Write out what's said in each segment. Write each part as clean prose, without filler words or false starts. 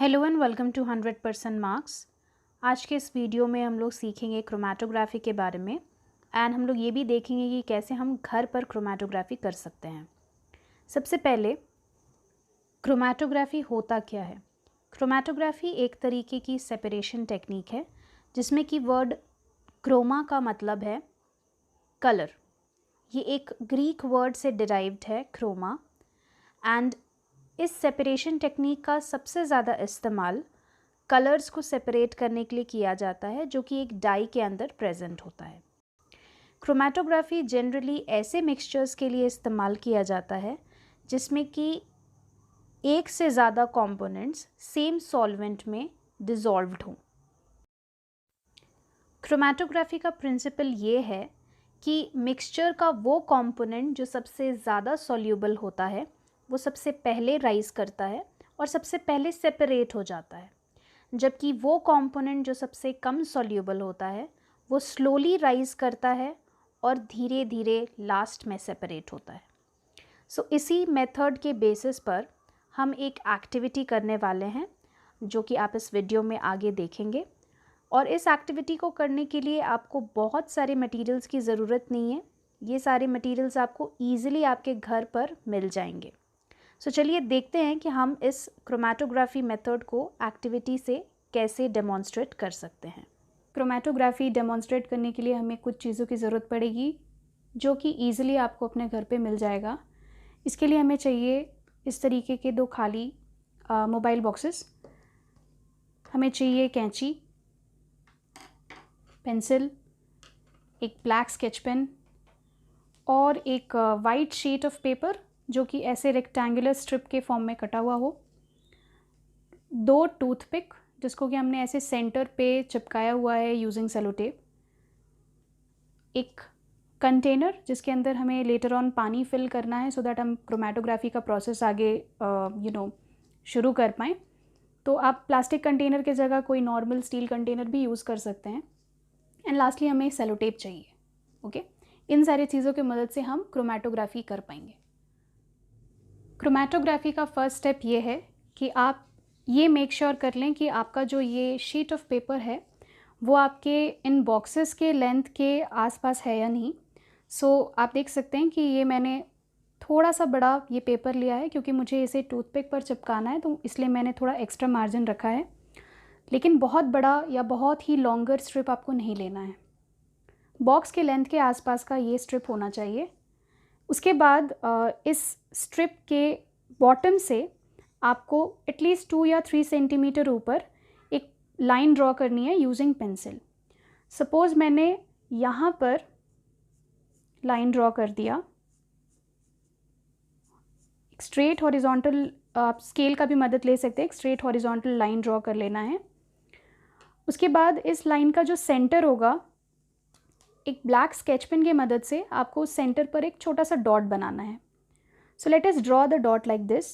Hello and welcome to 100% marks. आज के इस वीडियो में हम लोग सीखेंगे क्रोमेटोग्राफी के बारे में एंड हम लोग ये भी देखेंगे कि कैसे हम घर पर क्रोमेटोग्राफी कर सकते हैं। सबसे पहले क्रोमेटोग्राफी होता क्या है। क्रोमेटोग्राफी एक तरीके की सेपरेशन टेक्निक है जिसमें कि वर्ड क्रोमा का मतलब है कलर। ये एक ग्रीक वर्ड से डिराइव्ड है क्रोमा एंड इस सेपरेशन टेक्निक का सबसे ज़्यादा इस्तेमाल कलर्स को सेपरेट करने के लिए किया जाता है जो कि एक डाई के अंदर प्रेजेंट होता है। क्रोमेटोग्राफी जनरली ऐसे मिक्सचर्स के लिए इस्तेमाल किया जाता है जिसमें कि एक से ज़्यादा कंपोनेंट्स सेम सॉल्वेंट में डिज़ोल्व्ड हों। क्रोमेटोग्राफी का प्रिंसिपल ये है कि मिक्सचर का वो कंपोनेंट जो सबसे ज़्यादा सॉल्यूबल होता है वो सबसे पहले राइज करता है और सबसे पहले सेपरेट हो जाता है, जबकि वो कंपोनेंट जो सबसे कम सॉल्यूबल होता है वो स्लोली राइज करता है और धीरे धीरे लास्ट में सेपरेट होता है। सो इसी मेथड के बेसिस पर हम एक एक्टिविटी करने वाले हैं जो कि आप इस वीडियो में आगे देखेंगे। और इस एक्टिविटी को करने के लिए आपको बहुत सारे मटेरियल्स की ज़रूरत नहीं है। ये सारे मटेरियल्स आपको ईजिली आपके घर पर मिल जाएंगे। सो चलिए देखते हैं कि हम इस क्रोमेटोग्राफी मेथड को एक्टिविटी से कैसे डेमोन्स्ट्रेट कर सकते हैं। क्रोमेटोग्राफी डेमोन्स्ट्रेट करने के लिए हमें कुछ चीज़ों की ज़रूरत पड़ेगी जो कि ईजिली आपको अपने घर पे मिल जाएगा। इसके लिए हमें चाहिए इस तरीके के दो खाली मोबाइल बॉक्सेस, हमें चाहिए कैंची, पेंसिल, एक ब्लैक स्केच पेन और एक वाइट शीट ऑफ पेपर जो कि ऐसे रेक्टेंगुलर स्ट्रिप के फॉर्म में कटा हुआ हो, दो टूथपिक जिसको कि हमने ऐसे सेंटर पे चिपकाया हुआ है यूजिंग सेलो टेप, एक कंटेनर जिसके अंदर हमें लेटर ऑन पानी फिल करना है सो दैट हम क्रोमेटोग्राफी का प्रोसेस आगे शुरू कर पाएँ। तो आप प्लास्टिक कंटेनर के जगह कोई नॉर्मल स्टील कंटेनर भी यूज़ कर सकते हैं। एंड लास्टली हमें सेलो टेप चाहिए। ओके, इन सारी चीज़ों की मदद से हम क्रोमेटोग्राफी कर पाएंगे। क्रोमेटोग्राफी का फर्स्ट स्टेप ये है कि आप ये मेक श्योर कर लें कि आपका जो ये शीट ऑफ पेपर है वो आपके इन बॉक्सेस के लेंथ के आसपास है या नहीं। सो आप देख सकते हैं कि ये मैंने थोड़ा सा बड़ा ये पेपर लिया है क्योंकि मुझे इसे टूथपिक पर चिपकाना है, तो इसलिए मैंने थोड़ा एक्स्ट्रा मार्जिन रखा है। लेकिन बहुत बड़ा या बहुत ही लॉन्गर स्ट्रिप आपको नहीं लेना है। बॉक्स के लेंथ के आसपास का ये स्ट्रिप होना चाहिए। उसके बाद इस स्ट्रिप के बॉटम से आपको एटलीस्ट 2 या 3 सेंटीमीटर ऊपर एक लाइन ड्रॉ करनी है यूजिंग पेंसिल। सपोज़ मैंने यहाँ पर लाइन ड्रॉ कर दिया, एक स्ट्रेट हॉरिजॉन्टल, आप स्केल का भी मदद ले सकते हैं, एक स्ट्रेट हॉरिजॉन्टल लाइन ड्रॉ कर लेना है। उसके बाद इस लाइन का जो सेंटर होगा, एक ब्लैक स्केच पेन की मदद से आपको उस सेंटर पर एक छोटा सा डॉट बनाना है। So let us draw the dot like this.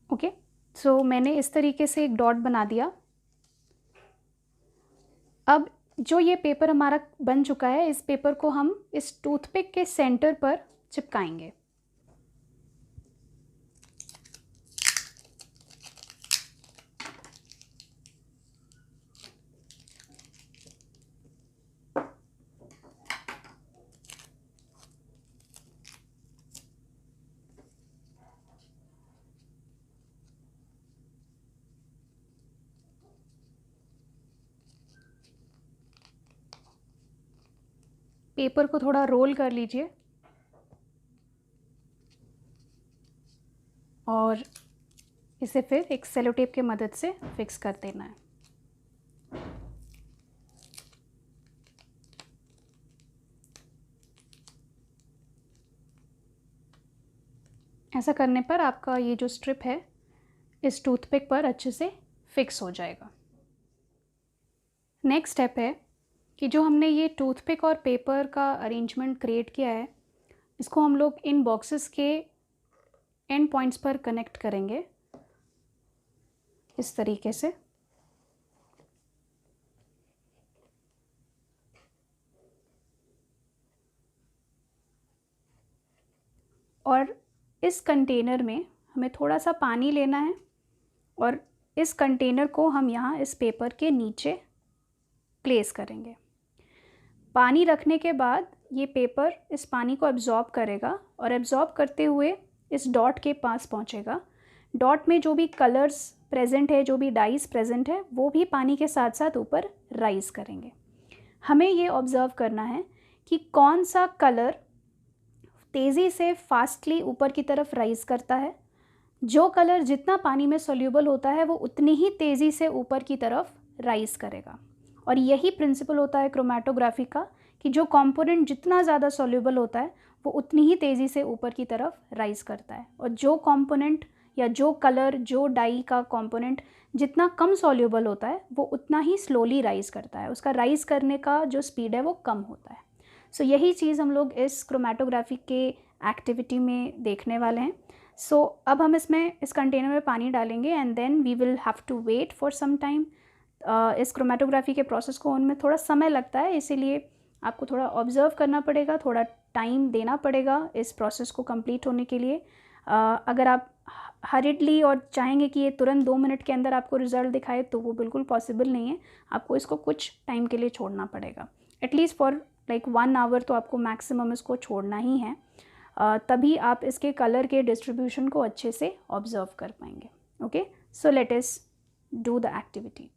Okay, so मैंने इस तरीके से एक डॉट बना दिया। अब जो ये पेपर हमारा बन चुका है, इस पेपर को हम इस टूथपिक के सेंटर पर चिपकाएंगे। पेपर को थोड़ा रोल कर लीजिए और इसे फिर एक सेलो टेप की मदद से फिक्स कर देना है। ऐसा करने पर आपका ये जो स्ट्रिप है इस टूथपिक पर अच्छे से फिक्स हो जाएगा। नेक्स्ट स्टेप है कि जो हमने ये टूथपिक और पेपर का अरेंजमेंट क्रिएट किया है, इसको हम लोग इन बॉक्सेस के एंड पॉइंट्स पर कनेक्ट करेंगे इस तरीके से। और इस कंटेनर में हमें थोड़ा सा पानी लेना है और इस कंटेनर को हम यहाँ इस पेपर के नीचे प्लेस करेंगे। पानी रखने के बाद ये पेपर इस पानी को एब्जॉर्ब करेगा और एब्जॉर्ब करते हुए इस डॉट के पास पहुँचेगा। डॉट में जो भी कलर्स प्रेजेंट है, जो भी डाइस प्रेजेंट है, वो भी पानी के साथ साथ ऊपर राइज करेंगे। हमें ये ऑब्ज़र्व करना है कि कौन सा कलर तेज़ी से फास्टली ऊपर की तरफ राइज करता है। जो कलर जितना पानी में सोल्यूबल होता है वो उतनी ही तेज़ी से ऊपर की तरफ राइज करेगा। और यही प्रिंसिपल होता है क्रोमैटोग्राफी का कि जो कंपोनेंट जितना ज़्यादा सोल्यूबल होता है वो उतनी ही तेज़ी से ऊपर की तरफ राइज करता है, और जो कंपोनेंट या जो कलर, जो डाई का कंपोनेंट जितना कम सोल्यूबल होता है वो उतना ही स्लोली राइज करता है, उसका राइज करने का जो स्पीड है वो कम होता है। सो यही चीज़ हम लोग इस क्रोमैटोग्राफी के एक्टिविटी में देखने वाले हैं। सो अब हम इस कंटेनर में पानी डालेंगे and then we will have to wait for some time. इस क्रोमैटोग्राफी के प्रोसेस को उनमें थोड़ा समय लगता है, इसीलिए आपको थोड़ा ऑब्ज़र्व करना पड़ेगा, थोड़ा टाइम देना पड़ेगा इस प्रोसेस को कंप्लीट होने के लिए। अगर आप हरिडली और चाहेंगे कि ये तुरंत 2 मिनट के अंदर आपको रिज़ल्ट दिखाए तो वो बिल्कुल पॉसिबल नहीं है। आपको इसको कुछ टाइम के लिए छोड़ना पड़ेगा, एटलीस्ट फॉर लाइक 1 आवर तो आपको मैक्सिमम इसको छोड़ना ही है। तभी आप इसके कलर के डिस्ट्रीब्यूशन को अच्छे से ऑब्ज़र्व कर पाएंगे। Okay, so let us do the activity.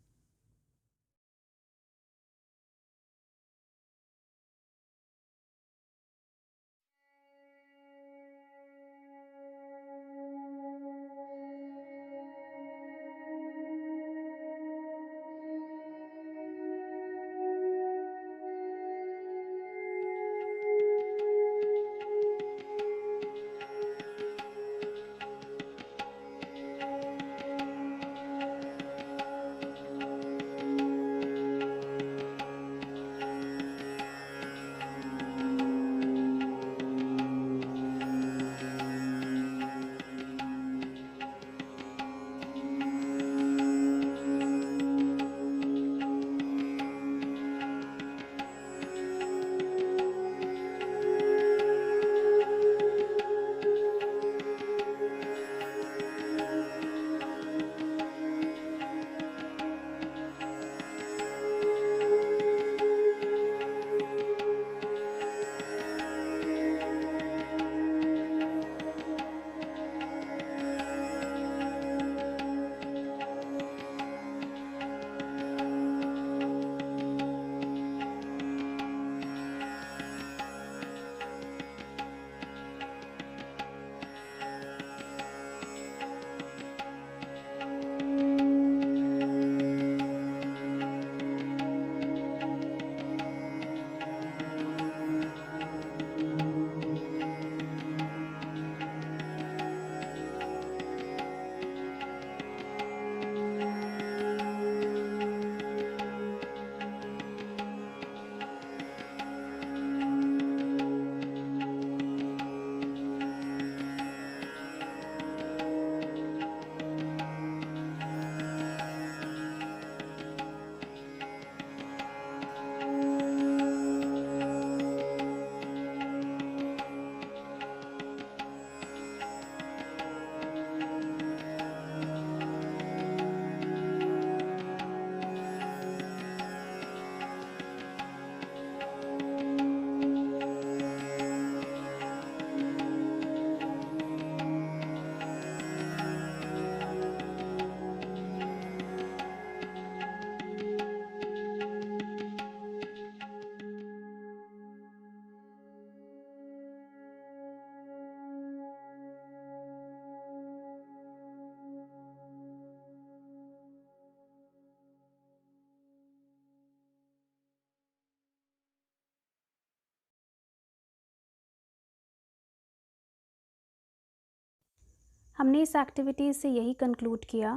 हमने इस एक्टिविटी से यही कंक्लूड किया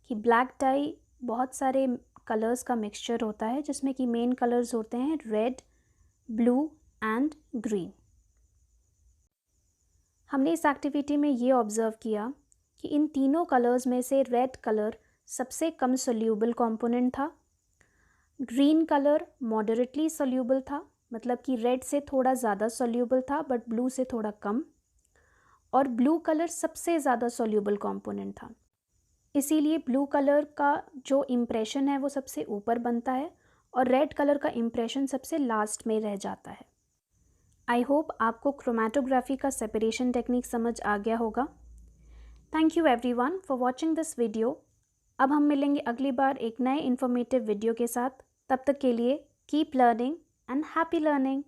कि ब्लैक डाई बहुत सारे कलर्स का मिक्सचर होता है, जिसमें कि मेन कलर्स होते हैं रेड, ब्लू एंड ग्रीन। हमने इस एक्टिविटी में ये ऑब्ज़र्व किया कि इन तीनों कलर्स में से रेड कलर सबसे कम सोल्यूबल कंपोनेंट था, ग्रीन कलर मॉडरेटली सोल्यूबल था, मतलब कि रेड से थोड़ा ज़्यादा सोल्यूबल था बट ब्लू से थोड़ा कम, और ब्लू कलर सबसे ज़्यादा सॉल्यूबल कंपोनेंट था। इसीलिए ब्लू कलर का जो इम्प्रेशन है वो सबसे ऊपर बनता है और रेड कलर का इम्प्रेशन सबसे लास्ट में रह जाता है। आई होप आपको क्रोमेटोग्राफी का सेपरेशन टेक्निक समझ आ गया होगा। Thank you everyone for watching this video. अब हम मिलेंगे अगली बार एक नए इन्फॉर्मेटिव वीडियो के साथ। तब तक के लिए keep learning and happy learning.